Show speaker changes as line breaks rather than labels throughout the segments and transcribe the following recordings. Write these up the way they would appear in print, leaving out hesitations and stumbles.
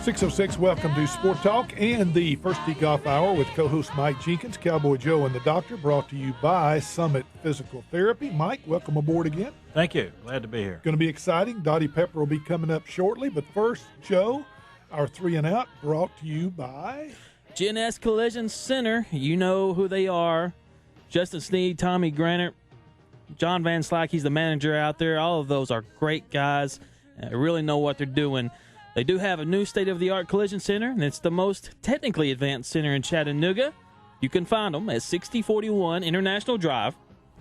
6:06, welcome to Sport Talk and the First Tee Golf Hour with co-host Mike Jenkins, Cowboy Joe, and the Doctor, brought to you by Summit Physical Therapy. Mike, welcome aboard again.
Thank you. Glad to be here.
Going to be exciting. Dottie Pepper will be coming up shortly, but first, Joe, our 3 and Out, brought to you by
GNS Collision Center. You know who they are. Justin Sneed, Tommy Granert, John Van Slyke, he's the manager out there. All of those are great guys. Really know what they're doing. They do have a new state-of-the-art collision center, and it's the most technically advanced center in Chattanooga. You can find them at 6041 International Drive,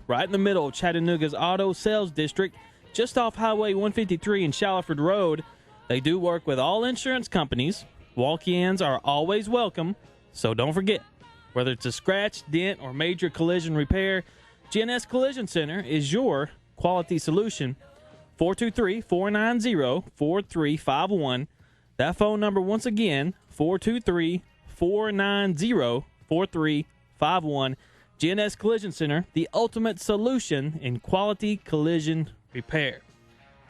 right in the middle of Chattanooga's auto sales district, just off Highway 153 and Shallowford Road. They do work with all insurance companies. Walk-ins are always welcome, so don't forget. Whether it's a scratch, dent, or major collision repair, GNS Collision Center is your quality solution. 423-490-4351. That phone number, once again, 423-490-4351. GNS Collision Center, the ultimate solution in quality collision repair.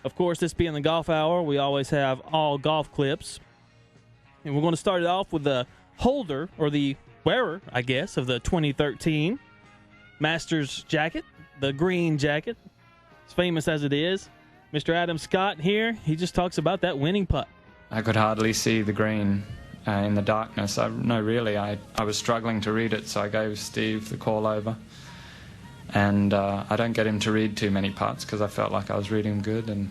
Of course, this being the golf hour, we always have all golf clips. And we're going to start it off with the holder, or the wearer, I guess, of the 2013 Masters jacket, the green jacket, as famous as it is. Mr. Adam Scott here, he just talks about that winning putt.
I could hardly see the green in the darkness. I was struggling to read it, so I gave Steve the call over. And I don't get him to read too many putts because I felt like I was reading good. And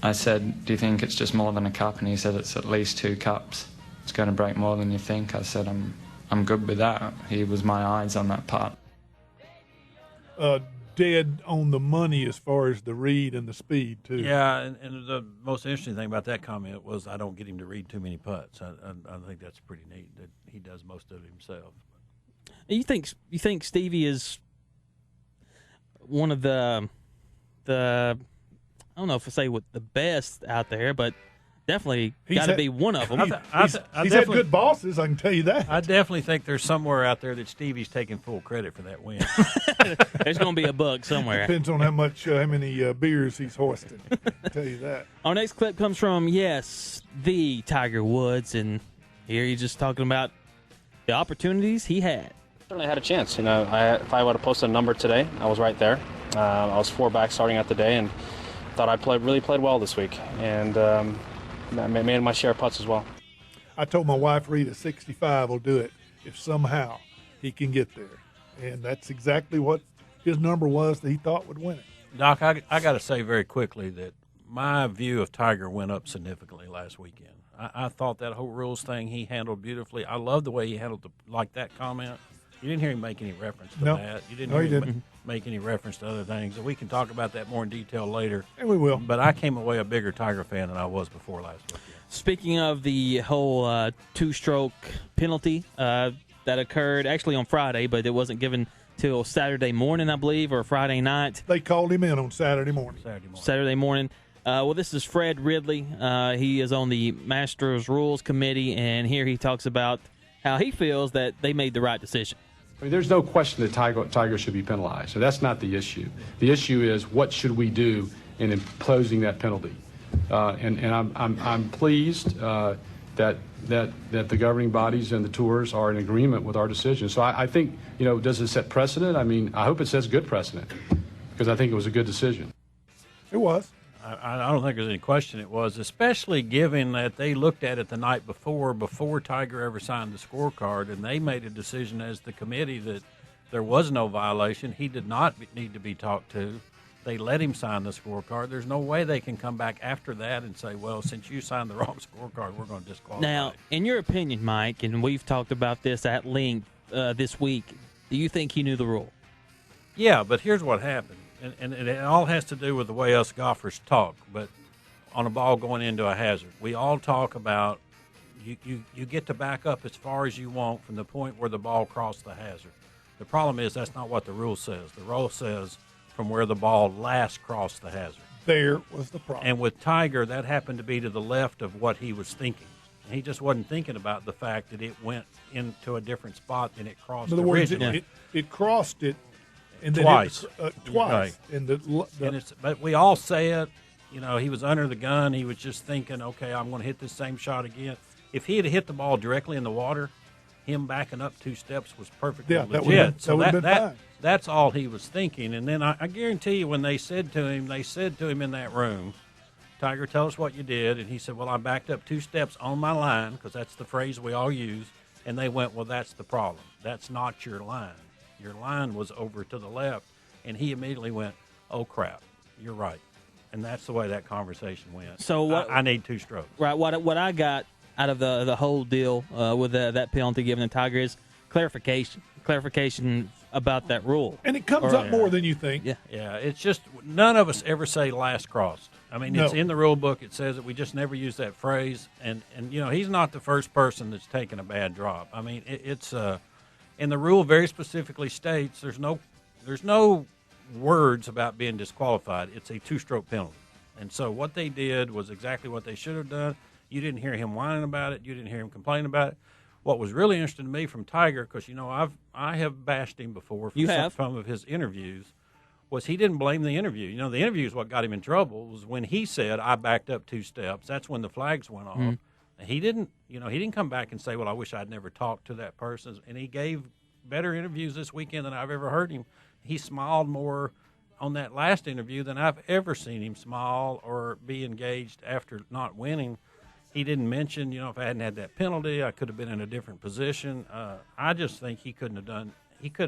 I said, do you think it's just more than a cup? And he said, it's at least 2 cups. It's going to break more than you think. I said, I'm good with that. He was my eyes on that putt.
Dead on the money as far as the read and the speed, too.
Yeah, and the most interesting thing about that comment was I don't get him to read too many putts. I think that's pretty neat that he does most of it himself.
You think Stevie is one of the I don't know if I say what the best out there, but definitely got to be one of them.
He's had good bosses, I can tell you that.
I definitely think there's somewhere out there that Stevie's taking full credit for that win.
There's going to be a bug somewhere.
Depends on how many beers he's hoisted. I'll tell you that.
Our next clip comes from, yes, the Tiger Woods, and here he's just talking about the opportunities he had.
Certainly had a chance. If I would have posted a number today, I was right there. I was 4 back starting out the day, and thought I really played well this week, and I made my share of putts as well.
I told my wife, Rita, 65 will do it if somehow he can get there. And that's exactly what his number was that he thought would win it.
Doc, I got to say very quickly that my view of Tiger went up significantly last weekend. I thought that whole rules thing he handled beautifully. I love the way he handled that comment. You didn't hear him make any reference to that. You didn't hear him make any reference to other things. And we can talk about that more in detail later.
And we will.
But I came away a bigger Tiger fan than I was before last weekend.
Speaking of the whole 2-stroke penalty that occurred actually on Friday, but it wasn't given till Saturday morning, I believe, or Friday night.
They called him in on Saturday morning.
Saturday morning. Well, this is Fred Ridley. He is on the Masters Rules Committee, and here he talks about how he feels that they made the right decision.
I mean, there's no question that Tiger should be penalized, so that's not the issue. The issue is what should we do in imposing that penalty, and I'm pleased that the governing bodies and the tours are in agreement with our decision. So I think, does it set precedent? I mean, I hope it sets good precedent because I think it was a good decision.
It was.
I don't think there's any question it was, especially given that they looked at it the night before Tiger ever signed the scorecard, and they made a decision as the committee that there was no violation. He did not need to be talked to. They let him sign the scorecard. There's no way they can come back after that and say, well, since you signed the wrong scorecard, we're going to disqualify
Now, in your opinion, Mike, and we've talked about this at length this week, do you think he knew the rule?
Yeah, but here's what happened. And it all has to do with the way us golfers talk, but on a ball going into a hazard. We all talk about you get to back up as far as you want from the point where the ball crossed the hazard. The problem is that's not what the rule says. The rule says from where the ball last crossed the hazard.
There was the problem.
And with Tiger, that happened to be to the left of what he was thinking. He just wasn't thinking about the fact that it went into a different spot than it crossed originally.
It crossed it. And then
twice.
Twice.
Right.
And
but we all say it. he was under the gun. He was just thinking, okay, I'm going to hit this same shot again. If he had hit the ball directly in the water, him backing up 2 steps was perfectly legit.
That would have been fine.
That's all he was thinking. And then I guarantee you when they said to him in that room, Tiger, tell us what you did. And he said, well, I backed up 2 steps on my line, because that's the phrase we all use. And they went, well, that's the problem. That's not your line. Your line was over to the left. And he immediately went, oh, crap, you're right. And that's the way that conversation went.
So what,
I need 2 strokes.
Right. What I got out of the whole deal with that penalty given to Tiger is clarification about that rule.
And it comes up more than you think.
Yeah, it's just none of us ever say last crossed. I mean, it's in the rule book. It says it. We just never use that phrase. And he's not the first person that's taken a bad drop. I mean, it's and the rule very specifically states there's no words about being disqualified. It's a 2-stroke penalty. And so what they did was exactly what they should have done. You didn't hear him whining about it. You didn't hear him complaining about it. What was really interesting to me from Tiger, because I have bashed him before for some of his interviews, was he didn't blame the interview. The interview is what got him in trouble. Was when he said, I backed up 2 steps. That's when the flags went off. And he didn't come back and say, well, I wish I'd never talked to that person. And he gave better interviews this weekend than I've ever heard him. He smiled more on that last interview than I've ever seen him smile or be engaged after not winning. He didn't mention, if I hadn't had that penalty, I could have been in a different position. I just think he could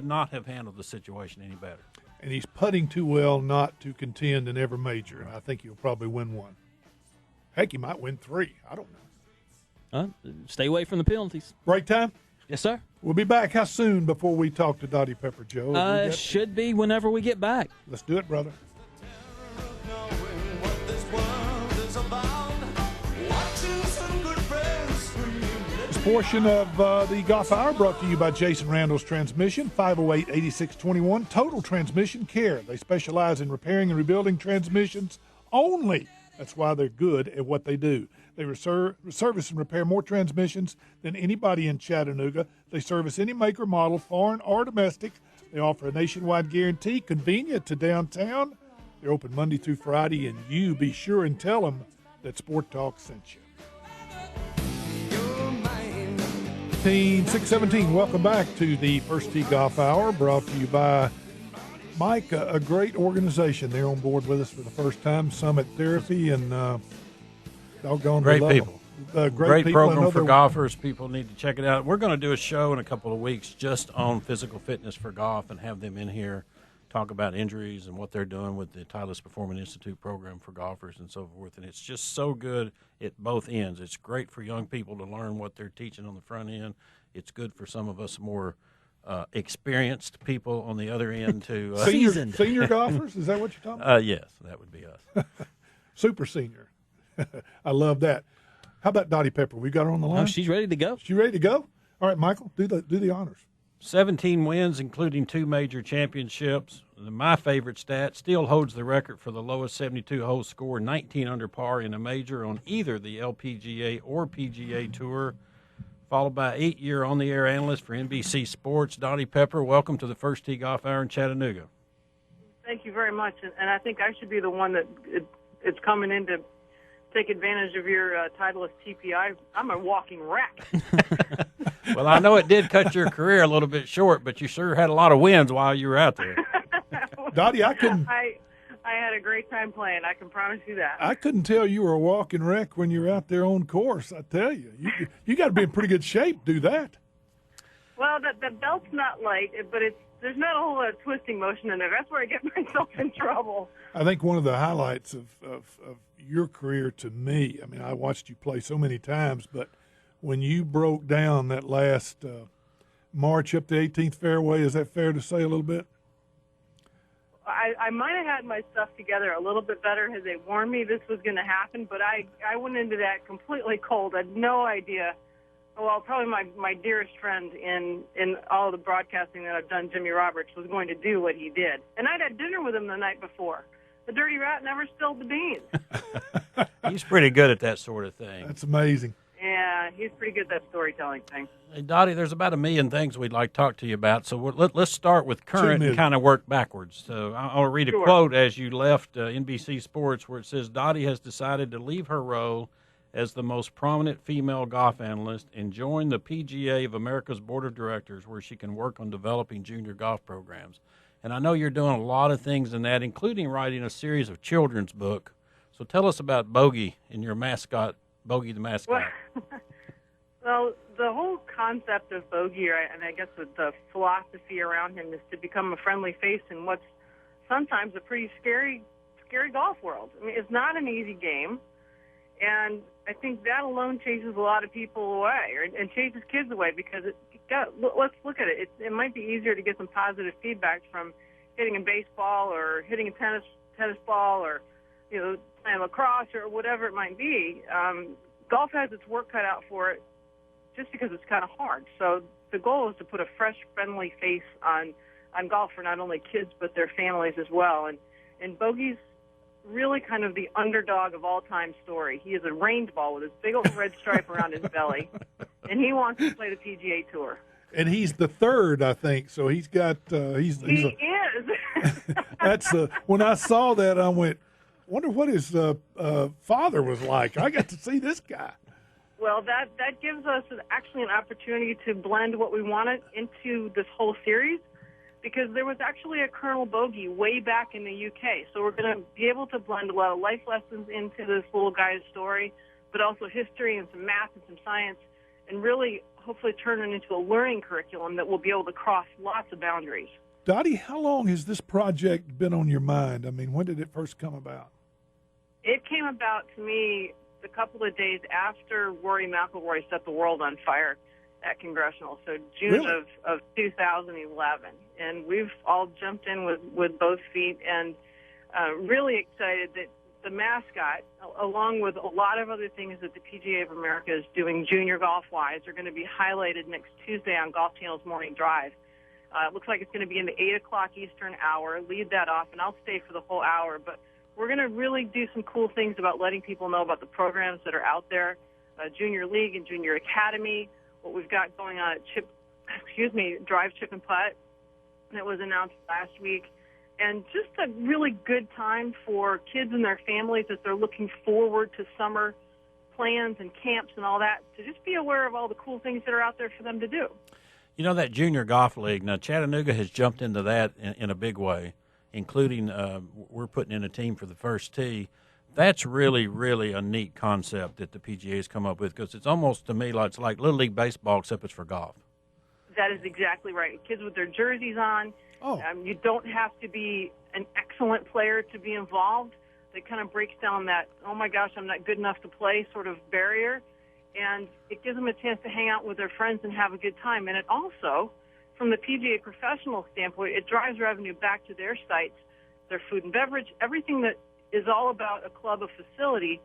not have handled the situation any better.
And he's putting too well not to contend in every major. And I think he'll probably win 1. Heck, he might win 3. I don't know.
Stay away from the penalties.
Break time?
Yes, sir.
We'll be back. How soon before we talk to Dottie Pepper Joe?
Should be whenever we get back.
Let's do it, brother. This portion of the Golf Hour brought to you by Jason Randall's Transmission, 508-8621, Total Transmission Care. They specialize in repairing and rebuilding transmissions only. That's why they're good at what they do. They service and repair more transmissions than anybody in Chattanooga. They service any maker, model, foreign or domestic. They offer a nationwide guarantee, convenient to downtown. They're open Monday through Friday, and you be sure and tell them that Sport Talk sent you. 617, welcome back to the First Tee Golf Hour, brought to you by Mike, a great organization. They're on board with us for the first time, Summit Therapy, and doggone
great people.
Great people,
program for golfers. People need to check it out. We're going to do a show in a couple of weeks just on physical fitness for golf and have them in here talk about injuries and what they're doing with the Titleist Performance Institute program for golfers and so forth. And it's just so good at both ends. It's great for young people to learn what they're teaching on the front end. It's good for some of us more experienced people on the other end to
senior golfers. Is that what you're talking about?
Yes, that would be us.
Super senior. I love that. How about Dottie Pepper? We got her on the line.
Oh, she's ready to go.
She ready to go? All right, Michael, do the honors.
17 wins, including 2 major championships. My favorite stat, still holds the record for the lowest 72-hole score, 19 under par in a major on either the LPGA or PGA Tour, followed by 8-year on-the-air analyst for NBC Sports, Dottie Pepper. Welcome to the First Tee Golf Hour in Chattanooga.
Thank you very much, and I think I should be the one that it's coming in to take advantage of your Titleist TPI. I'm a walking wreck.
Well, I know it did cut your career a little bit short, but you sure had a lot of wins while you were out there.
Dottie, I
had a great time playing. I can promise you that.
I couldn't tell you were a walking wreck when you were out there on course. I tell you, you got to be in pretty good shape to do that.
Well, the belt's not light, but there's not a whole lot of twisting motion in there. That's where I get myself in trouble.
I think one of the highlights of your career to me, I mean, I watched you play so many times, but when you broke down that last march up the 18th fairway, is that fair to say a little bit?
I might have had my stuff together a little bit better had they warned me this was going to happen, but I went into that completely cold. I had no idea. Well, probably my dearest friend in all the broadcasting that I've done, Jimmy Roberts, was going to do what he did. And I'd had dinner with him the night before. The dirty rat never spilled the beans.
He's pretty good at that sort of thing.
That's amazing.
Yeah, he's pretty good at that storytelling thing.
Hey, Dottie, there's about 1 million things we'd like to talk to you about, so let's start with current and kind of work backwards. So I'll read a quote as you left NBC Sports where it says, Dottie has decided to leave her role as the most prominent female golf analyst and join the PGA of America's Board of Directors where she can work on developing junior golf programs. And I know you're doing a lot of things in that, including writing a series of children's book. So tell us about Bogey and your mascot, Bogey the mascot.
Well, the whole concept of Bogey, and I guess the philosophy around him, is to become a friendly face in what's sometimes a pretty scary golf world. I mean, it's not an easy game, and I think that alone chases a lot of people away, and chases kids away, because let's look at it. It might be easier to get some positive feedback from hitting a baseball or hitting a tennis ball, or playing lacrosse or whatever it might be. Golf has its work cut out for it, just because it's kind of hard. So the goal is to put a fresh, friendly face on golf for not only kids but their families as well. And Bogey's really kind of the underdog of all-time story. He is a range ball with this big old red stripe around his belly, and he wants to play the PGA Tour.
And he's the third, I think. So he's got he is. That's when I saw that, I went, wonder what his father was like. I got to see this guy.
Well, that gives us actually an opportunity to blend what we wanted into this whole series, because there was actually a Colonel Bogey way back in the UK. So we're going to be able to blend a lot of life lessons into this little guy's story, but also history and some math and some science, and really hopefully turn it into a learning curriculum that will be able to cross lots of boundaries.
Dottie, how long has this project been on your mind? I mean, when did it first come about?
It came about to me a couple of days after Rory McIlroy set the world on fire at Congressional, so June of 2011. And we've all jumped in with both feet, and really excited that the mascot, along with a lot of other things that the PGA of America is doing junior golf-wise, are going to be highlighted next Tuesday on Golf Channel's Morning Drive. It looks like it's going to be in the 8 o'clock Eastern hour. Lead that off, and I'll stay for the whole hour. But we're going to really do some cool things about letting people know about the programs that are out there, Junior League and Junior Academy, what we've got going on at Drive, Chip, and Putt that was announced last week. And just a really good time for kids and their families as they're looking forward to summer plans and camps and all that, to just be aware of all the cool things that are out there for them to do.
You know, that Junior Golf League, now Chattanooga has jumped into that in a big way, including we're putting in a team for the first tee. That's really, really a neat concept that the PGA has come up with, because it's almost, to me, like it's like Little League Baseball, except it's for golf.
That is exactly right. Kids with their jerseys on.
Oh.
You don't have to be an excellent player to be involved. That kind of breaks down that, oh my gosh, I'm not good enough to play sort of barrier. And it gives them a chance to hang out with their friends and have a good time. And it also, from the PGA professional standpoint, it drives revenue back to their sites, their food and beverage, everything that is all about a club, a facility,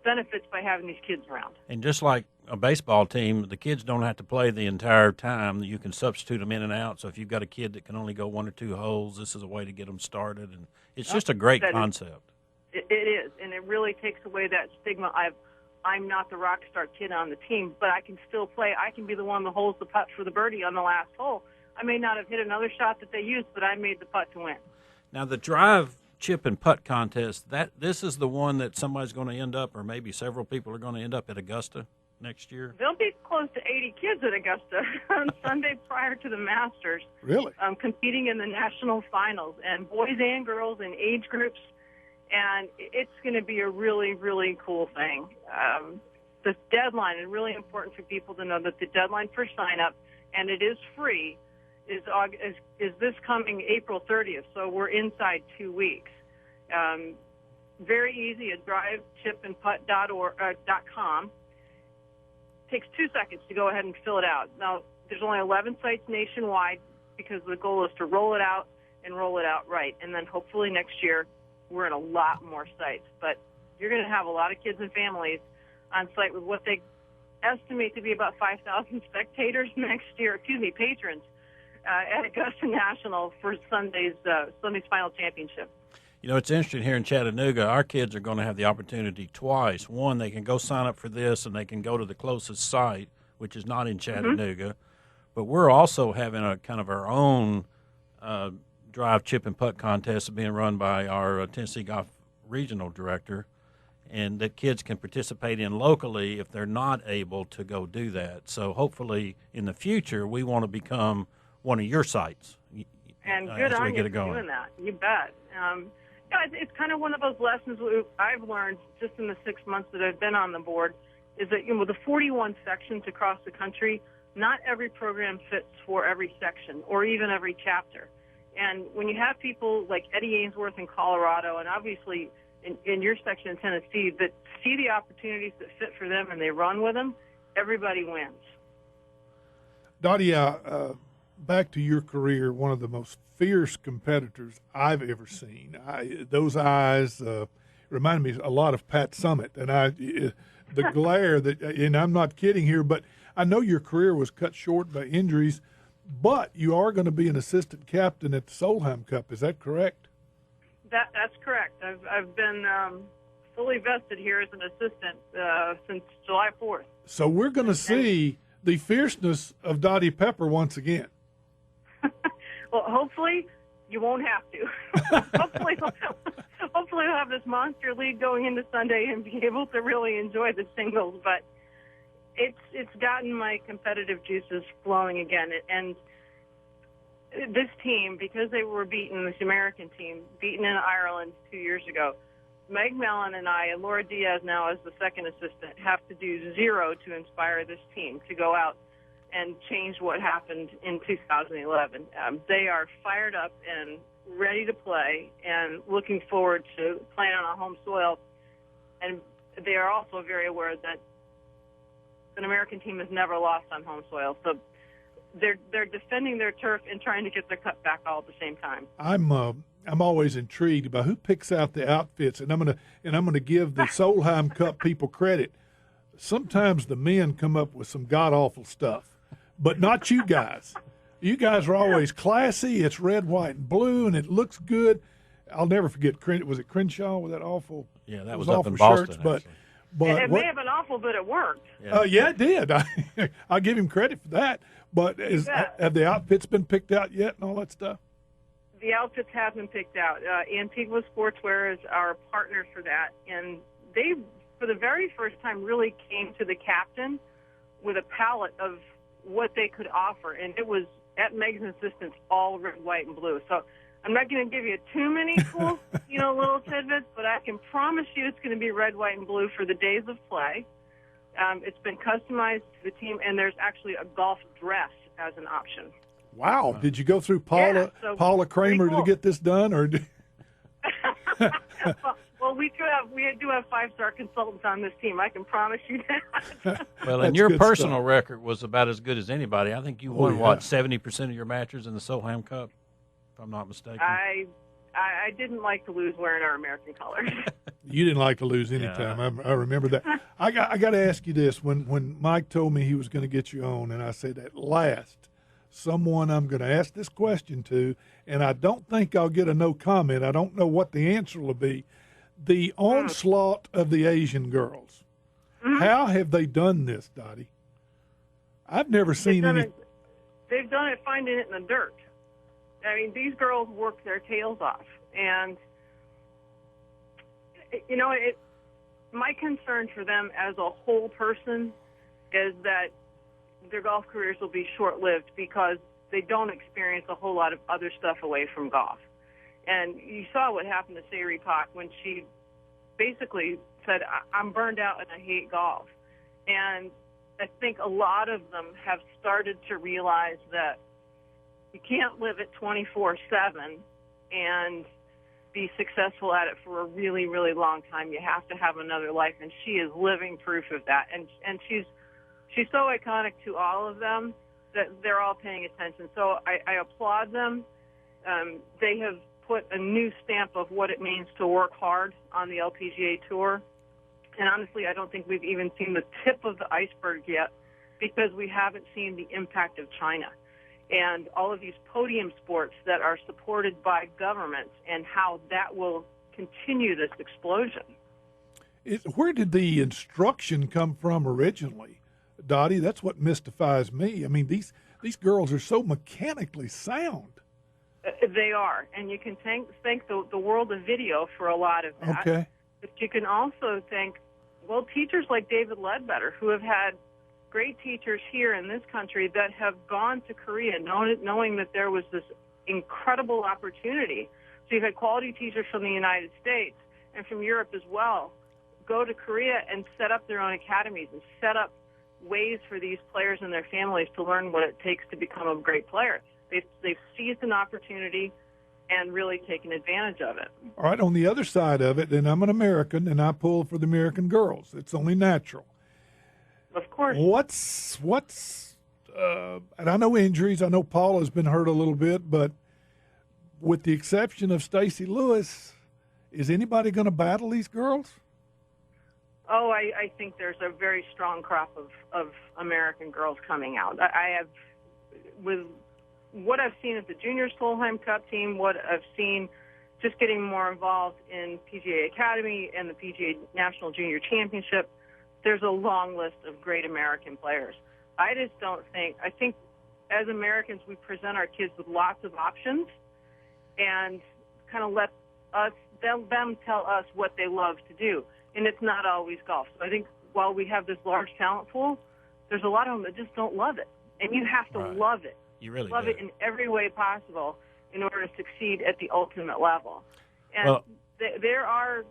benefits by having these kids around.
And just like a baseball team, the kids don't have to play the entire time. You can substitute them in and out. So if you've got a kid that can only go 1 or 2 holes, this is a way to get them started. And it's just a great concept.
It is, and it really takes away that stigma of, I'm not the rock star kid on the team, but I can still play. I can be the one that holds the putt for the birdie on the last hole. I may not have hit another shot that they used, but I made the putt to win.
Now, the Drive, Chip, and Putt contest, this is the one that somebody's going to end up, or maybe several people are going to end up at Augusta next year?
There'll be close to 80 kids at Augusta on Sunday prior to the Masters.
Really?
Competing in the national finals, and boys and girls in age groups. And it's going to be a really, really cool thing. The deadline, and really important for people to know that the deadline for sign-up, and it is free, is this coming April 30th. So we're inside 2 weeks. Very easy at drivechipandputt.com. Takes 2 seconds to go ahead and fill it out. Now, there's only 11 sites nationwide, because the goal is to roll it out and roll it out right. And then hopefully next year, we're in a lot more sites. But you're going to have a lot of kids and families on site with what they estimate to be about 5,000 spectators next year, patrons, at Augusta National for Sunday's final championship.
You know, it's interesting here in Chattanooga, our kids are going to have the opportunity twice. One, they can go sign up for this and they can go to the closest site, which is not in Chattanooga. But we're also having a kind of our own drive, chip, and putt contest being run by our Tennessee Golf Regional Director, and that kids can participate in locally if they're not able to go do that. So hopefully in the future we want to become one of your sites.
And good on you for doing that. You bet. It's kind of one of those lessons I've learned just in the 6 months that I've been on the board is that, you know, the 41 sections across the country, not every program fits for every section or even every chapter. And when you have people like Eddie Ainsworth in Colorado and obviously in your section in Tennessee that see the opportunities that fit for them and they run with them, everybody wins.
Dottie, back to your career, one of the most fierce competitors I've ever seen. Those eyes remind me a lot of Pat Summitt, and the glare that, and I'm not kidding here, but I know your career was cut short by injuries, but you are going to be an assistant captain at the Solheim Cup. Is that correct?
That's correct. I've been fully vested here as an assistant since July 4th.
So we're going to see the fierceness of Dottie Pepper once again.
Well, hopefully you won't have to. hopefully we'll have this monster league going into Sunday and be able to really enjoy the singles. But it's gotten my competitive juices flowing again. And this team, because they were beaten, this American team, beaten in Ireland 2 years ago, Meg Mellon and I, and Laura Diaz now as the second assistant, have to do zero to inspire this team to go out and change what happened in 2011. They are fired up and ready to play and looking forward to playing on a home soil. And they are also very aware that an American team has never lost on home soil. So they're defending their turf and trying to get their cut back all at the same time.
I'm always intrigued by who picks out the outfits, and I'm gonna give the Solheim Cup people credit. Sometimes the men come up with some god awful stuff, but not you guys. You guys are always classy. It's red, white, and blue, and it looks good. I'll never forget. Was it Crenshaw with that awful?
Yeah, that was up in Boston.
Shirts, but
it may have been awful, but it worked.
Yeah, it did. I'll give him credit for that. But have the outfits been picked out yet and all that stuff?
The outfits have been picked out. Antigua Sportswear is our partner for that, and they, for the very first time, really came to the captain with a palette of what they could offer, and it was, at Meg's insistence, all red, white, and blue. So I'm not going to give you too many cool, little tidbits, but I can promise you it's going to be red, white, and blue for the days of play. It's been customized to the team, and there's actually a golf dress as an option.
Wow! Did you go through Paula Kramer to get this done, or?
Well, we do have 5-star consultants on this team. I can promise you that.
Well, and your personal record was about as good as anybody. I think you won 70% of your matches in the Solheim Cup, if I'm not mistaken.
I didn't like to lose wearing our American colors.
You didn't like to lose any time. I remember that. I got to ask you this: when Mike told me he was going to get you on, and I said, at last, someone I'm going to ask this question to, and I don't think I'll get a no comment. I don't know what the answer will be. The onslaught of the Asian girls. Mm-hmm. How have they done this, Dottie? I've never seen any.
They've done it finding it in the dirt. I mean, these girls work their tails off. And, my concern for them as a whole person is that their golf careers will be short-lived because they don't experience a whole lot of other stuff away from golf. And you saw what happened to Sayri Pak when she basically said, I'm burned out and I hate golf. And I think a lot of them have started to realize that you can't live it 24/7 and be successful at it for a really, really long time. You have to have another life, and she is living proof of that. And she's so iconic to all of them that they're all paying attention. So I applaud them. They have put a new stamp of what it means to work hard on the LPGA Tour. And honestly, I don't think we've even seen the tip of the iceberg yet because we haven't seen the impact of China and all of these podium sports that are supported by governments and how that will continue this explosion.
Where did the instruction come from originally, Dottie? That's what mystifies me. I mean, these girls are so mechanically sound.
They are, and you can thank the world of video for a lot of that.
Okay.
But you can also thank, well, teachers like David Ledbetter, who have had great teachers here in this country that have gone to Korea knowing that there was this incredible opportunity. So you've had quality teachers from the United States and from Europe as well go to Korea and set up their own academies and set up ways for these players and their families to learn what it takes to become a great player. They've seized an opportunity and really taken advantage of it.
All right, on the other side of it, and I'm an American, and I pull for the American girls. It's only natural.
Of course.
And I know injuries. I know Paula's been hurt a little bit, but with the exception of Stacey Lewis, is anybody going to battle these girls?
Oh, I think there's a very strong crop of American girls coming out. I have, with what I've seen at the Junior Solheim Cup team, what I've seen just getting more involved in PGA Academy and the PGA National Junior Championship, there's a long list of great American players. I think as Americans, we present our kids with lots of options and kind of let them tell us what they love to do. And it's not always golf. So I think while we have this large talent pool, there's a lot of them that just don't love it. And you have to love it.
You really
love
do.
it in every way possible in order to succeed at the ultimate level. And there are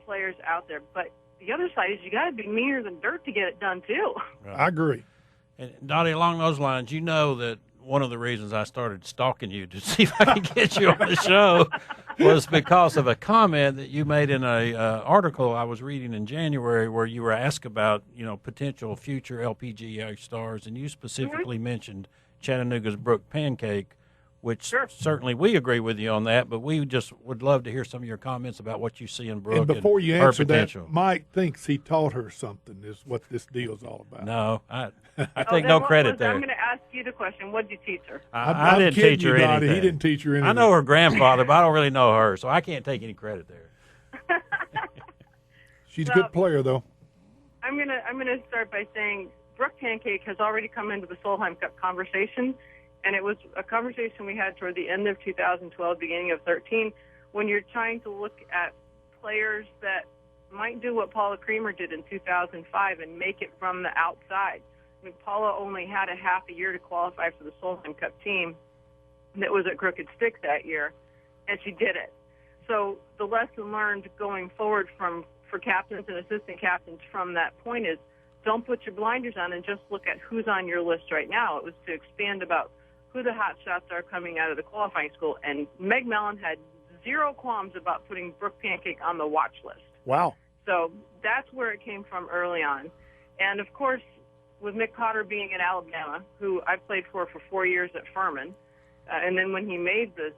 players out there, but the other side is you got to be meaner than dirt to get it done too.
Right.
I agree.
And Dottie, along those lines, you know that one of the reasons I started stalking you to see if I could get you on the show was because of a comment that you made in a article I was reading in January, where you were asked about potential future LPGA stars, and you specifically mentioned Chattanooga's Brooke Pancake, which certainly we agree with you on that, but we just would love to hear some of your comments about what you see in Brooke
and before you
her
answer
potential.
That, Mike thinks he taught her something is what this deal's all about.
No, I take no credit there.
I'm going to ask you the question. What did you teach her?
I didn't teach her anything.
He didn't teach her anything.
I know her grandfather, but I don't really know her, so I can't take any credit there.
She's a good player, though.
I'm gonna start by saying Brooke Pancake has already come into the Solheim Cup conversation, and it was a conversation we had toward the end of 2012, beginning of 13, when you're trying to look at players that might do what Paula Creamer did in 2005 and make it from the outside. I mean, Paula only had a half a year to qualify for the Solheim Cup team that was at Crooked Stick that year, and she did it. So the lesson learned going forward for captains and assistant captains from that point is don't put your blinders on and just look at who's on your list right now. It was to expand about who the hot shots are coming out of the qualifying school, and Meg Mellon had zero qualms about putting Brooke Pancake on the watch list.
Wow.
So that's where it came from early on. And, of course, with Mick Potter being at Alabama, who I played for 4 years at Furman, and then when he made the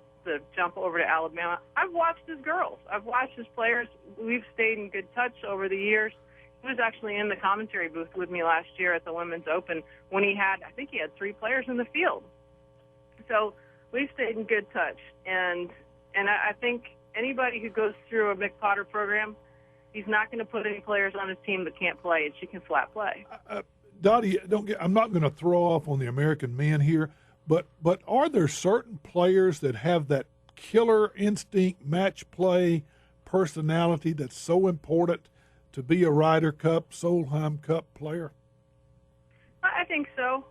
jump over to Alabama, I've watched his girls. I've watched his players. We've stayed in good touch over the years. He was actually in the commentary booth with me last year at the Women's Open when I think he had 3 players in the field. So we've stayed in good touch. And I think anybody who goes through a Mick Potter program, he's not going to put any players on his team that can't play, and she can flat play.
Dottie, I'm not going to throw off on the American men here, but are there certain players that have that killer instinct, match play, personality that's so important to be a Ryder Cup, Solheim Cup player?
I think so.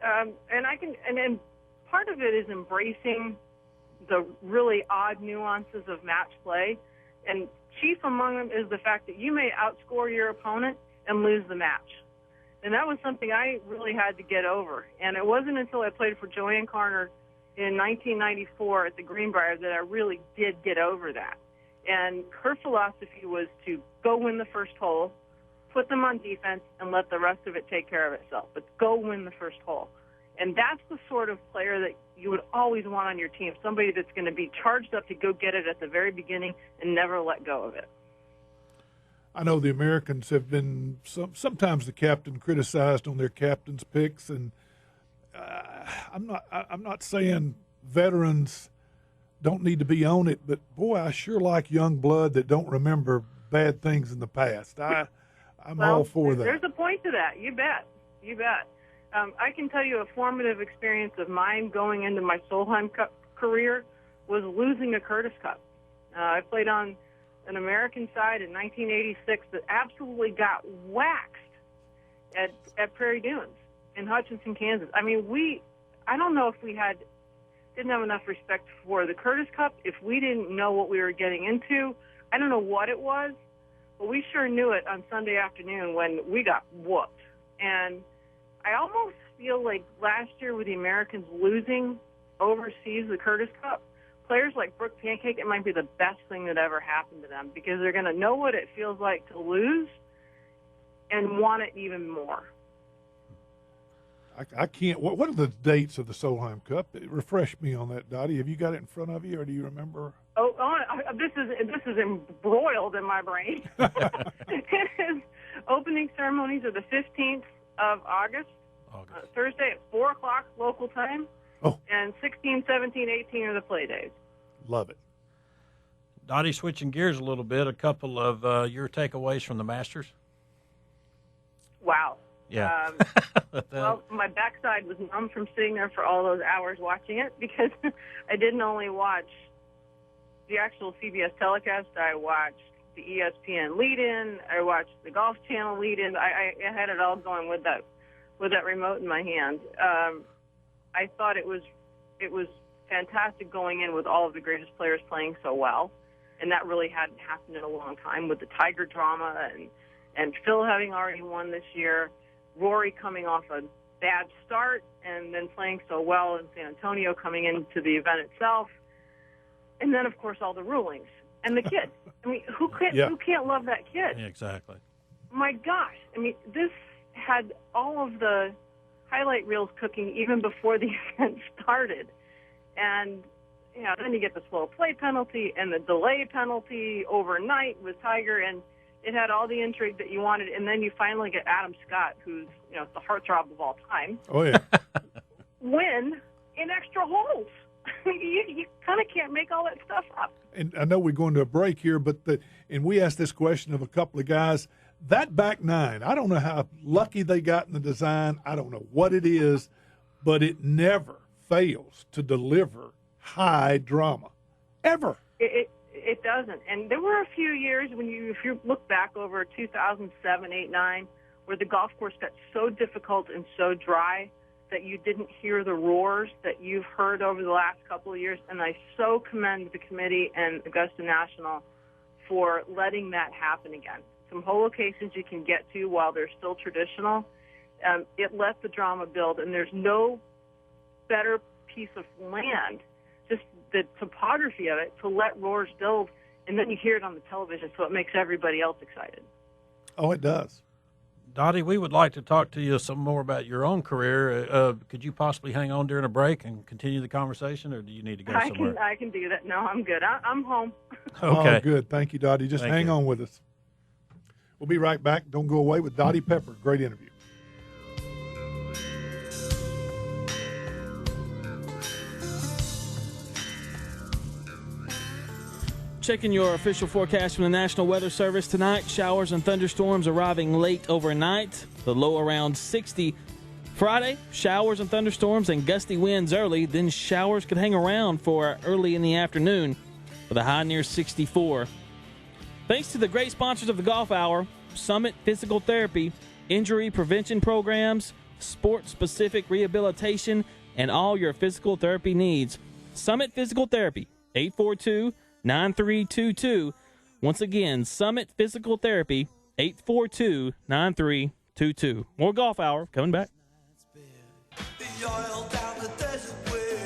And then part of it is embracing the really odd nuances of match play. And chief among them is the fact that you may outscore your opponent and lose the match. And that was something I really had to get over. And it wasn't until I played for Joanne Carner in 1994 at the Greenbrier that I really did get over that. And her philosophy was to go win the first hole, put them on defense, and let the rest of it take care of itself. But go win the first hole. And that's the sort of player that you would always want on your team, somebody that's going to be charged up to go get it at the very beginning and never let go of it.
I know the Americans have been sometimes the captain criticized on their captain's picks, and I'm not saying veterans don't need to be on it, but boy, I sure like young blood that don't remember bad things in the past. I'm all for that.
There's a point to that. You bet. I can tell you a formative experience of mine going into my Solheim Cup career was losing a Curtis Cup. I played on an American side in 1986 that absolutely got waxed at Prairie Dunes in Hutchinson, Kansas. I mean, I don't know if we didn't have enough respect for the Curtis Cup, if we didn't know what we were getting into. I don't know what it was, but we sure knew it on Sunday afternoon when we got whooped. And I almost feel like last year with the Americans losing overseas the Curtis Cup, players like Brooke Pancake, it might be the best thing that ever happened to them because they're going to know what it feels like to lose and want it even more.
I can't. What are the dates of the Solheim Cup? Refresh me on that, Dottie. Have you got it in front of you, or do you remember?
This is embroiled in my brain. Opening ceremonies are the 15th of August. Thursday at 4 o'clock local time.
Oh.
And 16, 17, 18 are the play days.
Love it.
Dottie, switching gears a little bit, a couple of your takeaways from the Masters.
Wow.
Yeah.
Well, my backside was numb from sitting there for all those hours watching it because I didn't only watch the actual CBS telecast. I watched the ESPN lead-in. I watched the Golf Channel lead-in. I had it all going with that remote in my hand. I thought it was fantastic going in with all of the greatest players playing so well, and that really hadn't happened in a long time with the Tiger drama and Phil having already won this year, Rory coming off a bad start and then playing so well in San Antonio coming into the event itself, and then of course all the rulings and the kid. I mean, who can't love that kid?
Yeah, exactly.
My gosh, I mean, this had all of the highlight reels cooking even before the event started. And, then you get the slow play penalty and the delay penalty overnight with Tiger, and it had all the intrigue that you wanted. And then you finally get Adam Scott, who's, the heartthrob of all time.
Oh, yeah.
Win in extra holes. You kind of can't make all that stuff up.
And I know we're going to a break here, and we asked this question of a couple of guys. That back nine, I don't know how lucky they got in the design. I don't know what it is, but it never fails to deliver high drama, ever.
It doesn't. And there were a few years if you look back over 2007, 8, 9, where the golf course got so difficult and so dry that you didn't hear the roars that you've heard over the last couple of years. And I so commend the committee and Augusta National for letting that happen again. Some hole locations you can get to while they're still traditional. It let the drama build, and there's no better piece of land, just the topography of it, to let roars build, and then you hear it on the television, so it makes everybody else excited.
Oh, it does.
Dottie, we would like to talk to you some more about your own career. Could you possibly hang on during a break and continue the conversation, or do you need to go somewhere?
I can do that. No, I'm good. I'm home.
Okay.
Oh, good. Thank you, Dottie. Just hang on with us. We'll be right back. Don't go away with Dottie Pepper. Great interview.
Checking your official forecast from the National Weather Service tonight. Showers and thunderstorms arriving late overnight. The low around 60. Friday, showers and thunderstorms and gusty winds early. Then showers could hang around for early in the afternoon with a high near 64. Thanks to the great sponsors of the Golf Hour, Summit Physical Therapy, injury prevention programs, sport-specific rehabilitation, and all your physical therapy needs. Summit Physical Therapy, 842-9322. Once again, Summit Physical Therapy, 842-9322. More Golf Hour coming back.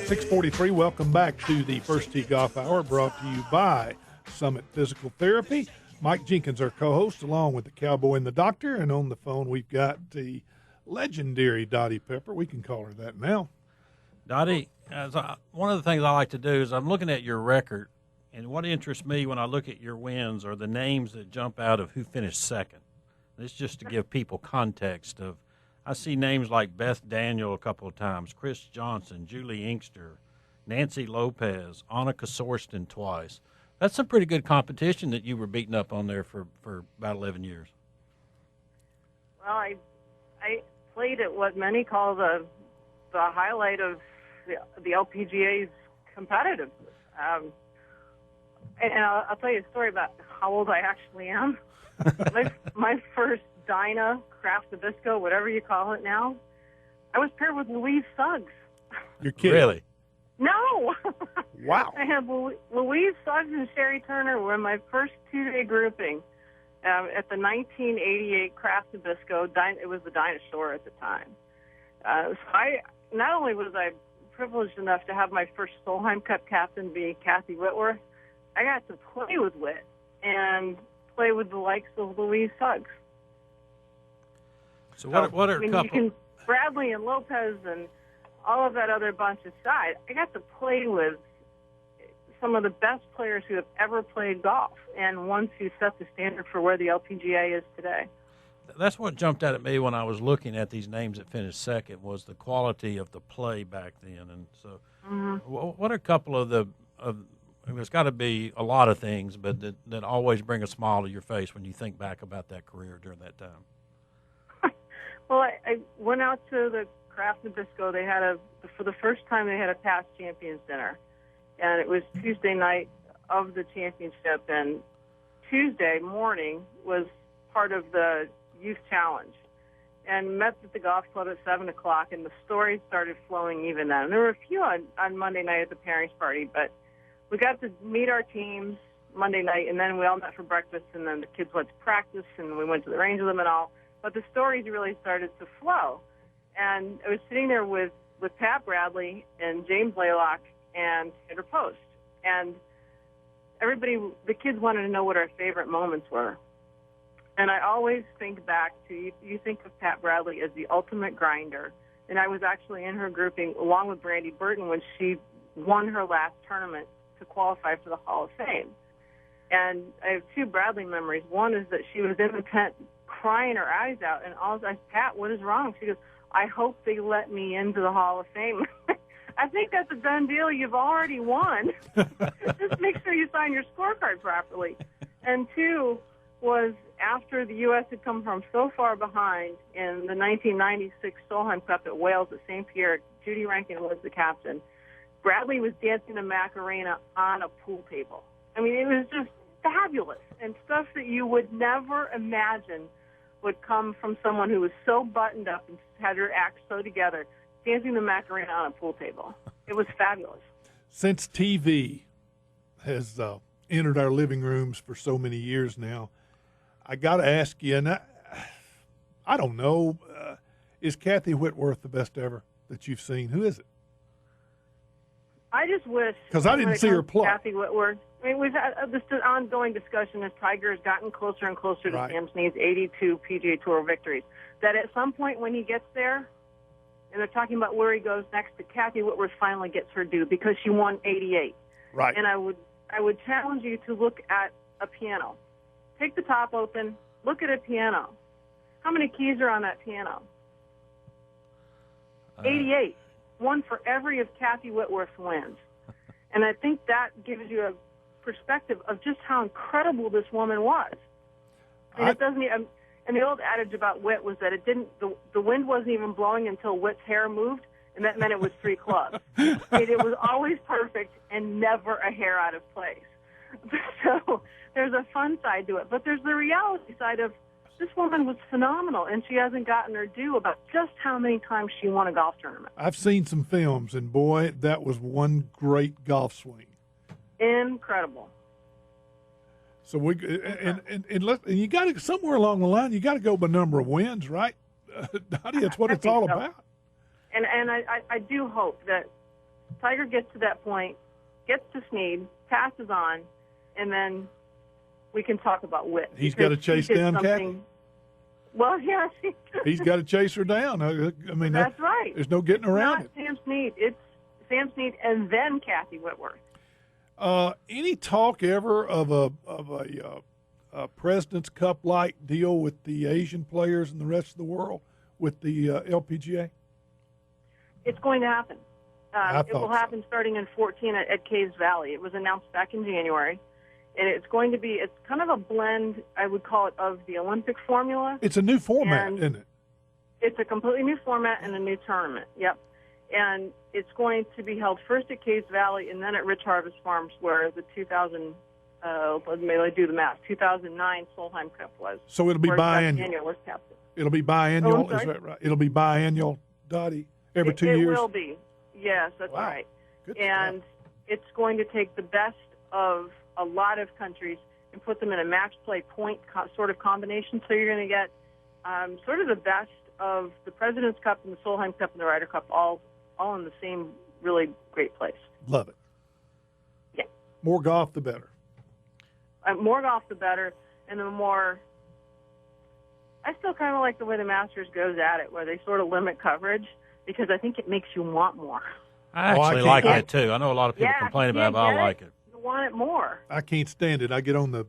6:43. Welcome back to the First Tee Golf Hour, brought to you by Summit Physical Therapy. Mike Jenkins, our co-host, along with the Cowboy and the Doctor. And on the phone, we've got the legendary Dottie Pepper. We can call her that now.
Dottie, one of the things I like to do is I'm looking at your record, and what interests me when I look at your wins are the names that jump out of who finished second. This is just to give people context of, I see names like Beth Daniel a couple of times, Chris Johnson, Julie Inkster, Nancy Lopez, Annika Sorston twice. That's some pretty good competition that you were beating up on there for about 11 years.
Well, I played at what many call the highlight of the LPGA's competitive. And I'll tell you a story about how old I actually am. my first Dyna, Craft Nabisco, whatever you call it now, I was paired with Louise Suggs.
You're kidding.
Really?
No.
Wow.
I had Louise Suggs and Sherry Turner were in my first 2-day grouping at the 1988 Craft Nabisco. It was the Dyna Shore at the time. So I not only was I privileged enough to have my first Solheim Cup captain be Kathy Whitworth, I got to play with Whit and play with the likes of Louise Suggs.
So what are a couple?
You can, Bradley and Lopez and all of that other bunch aside, I got to play with some of the best players who have ever played golf and ones who set the standard for where the LPGA is today.
That's what jumped out at me when I was looking at these names that finished second was the quality of the play back then. And so what are a couple of there's got to be a lot of things, but that always bring a smile to your face when you think back about that career during that time?
Well, I went out to the Craft Nabisco. They had for the first time, they had a past champions dinner. And it was Tuesday night of the championship, and Tuesday morning was part of the youth challenge. And met at the golf club at 7 o'clock, and the stories started flowing even then. And there were a few on Monday night at the pairings party, but we got to meet our teams Monday night, and then we all met for breakfast, and then the kids went to practice, and we went to the range with them and all. But the stories really started to flow. And I was sitting there with Pat Bradley and James Blaylock and Sandra Post. And the kids wanted to know what our favorite moments were. And I always think back to, you think of Pat Bradley as the ultimate grinder. And I was actually in her grouping along with Brandy Burton when she won her last tournament to qualify for the Hall of Fame. And I have two Bradley memories. One is that she was in the tent crying her eyes out, and I said, Pat, what is wrong? She goes, I hope they let me into the Hall of Fame. I think that's a done deal. You've already won. Just make sure you sign your scorecard properly. And two was after the U.S. had come from so far behind in the 1996 Solheim Cup at Wales at St. Pierre, Judy Rankin was the captain. Bradley was dancing the Macarena on a pool table. I mean, it was just fabulous and stuff that you would never imagine would come from someone who was so buttoned up and had her act so together, dancing the Macarena on a pool table. It was fabulous.
Since TV has entered our living rooms for so many years now, I got to ask you, and I don't know, is Kathy Whitworth the best ever that you've seen? Who is it?
I just wish,
because I didn't see her play.
Kathy Whitworth. I mean, we've had this ongoing discussion as Tiger has gotten closer and closer to Sam Snead's 82 PGA Tour victories, that at some point when he gets there, and they're talking about where he goes next, that Kathy Whitworth finally gets her due because she won 88.
Right.
And I would challenge you to look at a piano. Take the top open, look at a piano. How many keys are on that piano? 88. One for every of Kathy Whitworth's wins. And I think that gives you a perspective of just how incredible this woman was. And it doesn't even, and the old adage about Whit was that the wind wasn't even blowing until Whit's hair moved, and that meant it was 3 clubs. It was always perfect and never a hair out of place. So there's a fun side to it, but there's the reality side of this woman was phenomenal, and she hasn't gotten her due about just how many times she won a golf tournament.
I've seen some films, and boy, that was one great golf swing.
Incredible.
So and you got to, somewhere along the line, you got to go by number of wins, right? Dottie, that's what it's all about.
And I do hope that Tiger gets to that point, gets to Snead, passes on, and then we can talk about Whit.
He's got to chase down Kathy.
Well, yes.
He's got to chase her down. I mean,
that's right.
There's no getting around it.
Sam Snead. It's Sam Snead and then Kathy Whitworth.
Any talk ever of a President's Cup-like deal with the Asian players and the rest of the world with the LPGA?
It's going to happen. It will happen starting in 14 at Caves Valley. It was announced back in January. And it's kind of a blend, I would call it, of the Olympic formula.
It's a new format, isn't it?
It's a completely new format and a new tournament, yep. And it's going to be held first at Caves Valley and then at Rich Harvest Farms, where the 2009 Solheim Cup was.
So it'll be biannual.
Was captain.
It'll be biannual,
is
that right? It'll be biannual, Dottie, every 2 years?
It will be, yes, that's right.
Good
and
stuff.
It's going to take the best of a lot of countries and put them in a match play point sort of combination. So you're going to get sort of the best of the President's Cup and the Solheim Cup and the Ryder Cup all in the same really great place.
Love it.
Yeah.
More golf, the better.
More golf, the better, and the more. I still kind of like the way the Masters goes at it, where they sort of limit coverage, because I think it makes you want more.
I actually like that too. I know a lot of people complain about it, but I like it.
You want it more.
I can't stand it. I get on the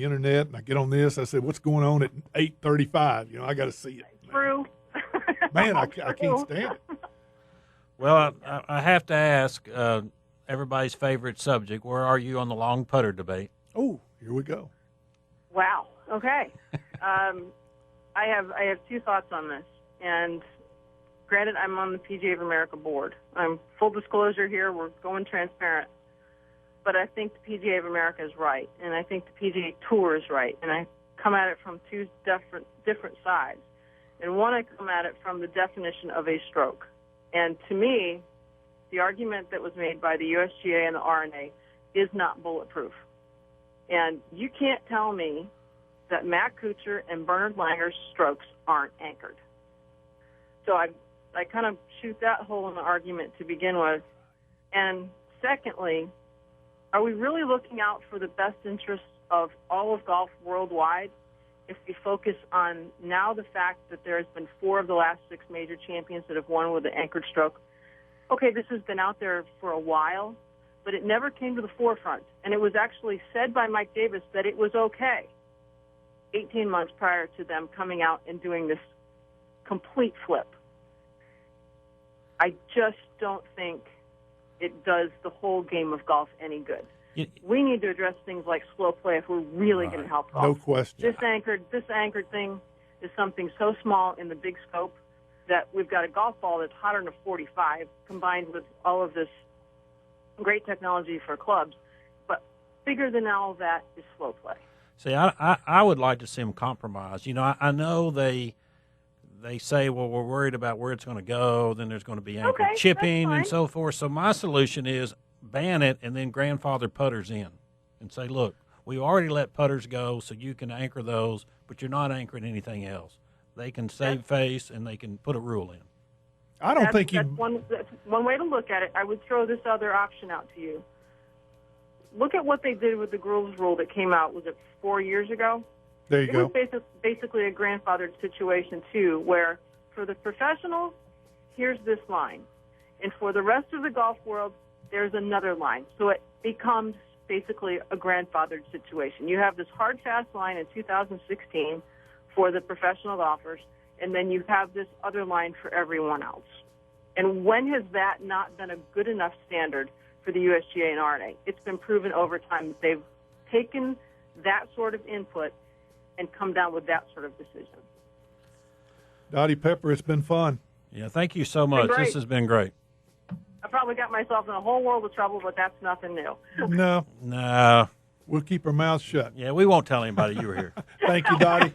internet and I get on this. I said, "What's going on at 8:35?" I got to see it.
True.
Man, I can't stand it.
Well, I have to ask everybody's favorite subject. Where are you on the long putter debate?
Oh, here we go.
Wow. Okay. I have two thoughts on this, and granted, I'm on the PGA of America board. I'm full disclosure here. We're going transparent. But I think the PGA of America is right, and I think the PGA Tour is right, and I come at it from two different sides. And one, I come at it from the definition of a stroke. And to me, the argument that was made by the USGA and the RNA is not bulletproof. And you can't tell me that Matt Kuchar and Bernard Langer's strokes aren't anchored. So I kind of shoot that hole in the argument to begin with. And secondly, are we really looking out for the best interests of all of golf worldwide if we focus on now the fact that there has been 4 of the last 6 major champions that have won with an anchored stroke? Okay, this has been out there for a while, but it never came to the forefront. And it was actually said by Mike Davis that it was okay 18 months prior to them coming out and doing this complete flip. I just don't think it does the whole game of golf any good. We need to address things like slow play if we're really going to help golf.
No question.
This anchored thing is something so small in the big scope that we've got a golf ball that's hotter than a 45 combined with all of this great technology for clubs. But bigger than all of that is slow play.
See, I would like to see them compromise. I know they say, well, we're worried about where it's going to go, then there's going to be anchored chipping and so forth. So my solution is ban it and then grandfather putters in and say, look, we already let putters go, so you can anchor those, but you're not anchoring anything else. They can save face and they can put a rule in.
That's one way to look at it. I would throw this other option out to you. Look at what they did with the Grooves rule that came out, was it 4 years ago?
There you go.
It was basically a grandfathered situation, too, where for the professionals, here's this line. And for the rest of the golf world, there's another line. So it becomes basically a grandfathered situation. You have this hard, fast line in 2016 for the professional golfers, and then you have this other line for everyone else. And when has that not been a good enough standard for the USGA and RNA? It's been proven over time that they've taken that sort of input and come down with that sort of decision.
Dottie Pepper, it's been fun.
Yeah, thank you so much. This has been great.
I probably got myself in a whole world of trouble, but that's nothing new.
No. We'll keep our mouths shut.
Yeah, we won't tell anybody you were here.
Thank you, Dottie.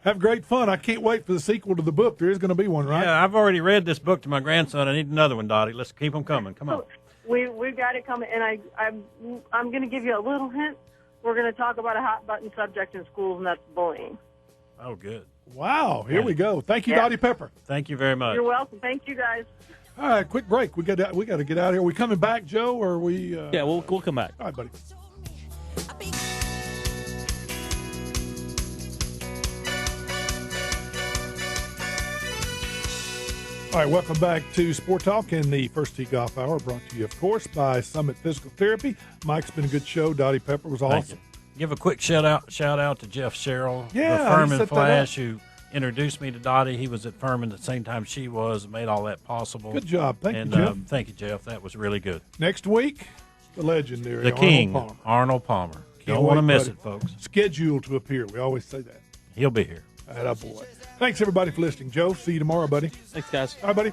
Have great fun. I can't wait for the sequel to the book. There is going to be one, right?
Yeah, I've already read this book to my grandson. I need another one, Dottie. Let's keep them coming. Come on.
We've got it coming, and I'm going to give you a little hint. We're going to talk about a hot-button subject in schools, and that's bullying.
Oh, good.
Wow, here we go. Thank you, Dottie Pepper.
Thank you very much.
You're welcome. Thank you, guys.
All right, quick break. We got to get out of here. Are we coming back, Joe, or are we?
Yeah, we'll come back.
All right, buddy. All right, welcome back to Sport Talk in the First Tee Golf Hour, brought to you, of course, by Summit Physical Therapy. Mike's been a good show. Dottie Pepper was awesome.
Give a quick shout out to Jeff Sherrill,
Yeah,
the Furman Flash, who introduced me to Dottie. He was at Furman at the same time she was, and made all that possible.
Good job. Thank
and,
you, Jeff.
Thank you, Jeff. That was really good.
Next week, the legendary
The King,
Arnold Palmer.
Arnold Palmer.
Can't
Don't want to
wait,
miss
buddy.
it, folks.
Scheduled to appear. We always say that.
He'll be here.
Atta boy. Thanks, everybody, for listening. Joe, see you tomorrow, buddy.
Thanks, guys.
All right, buddy.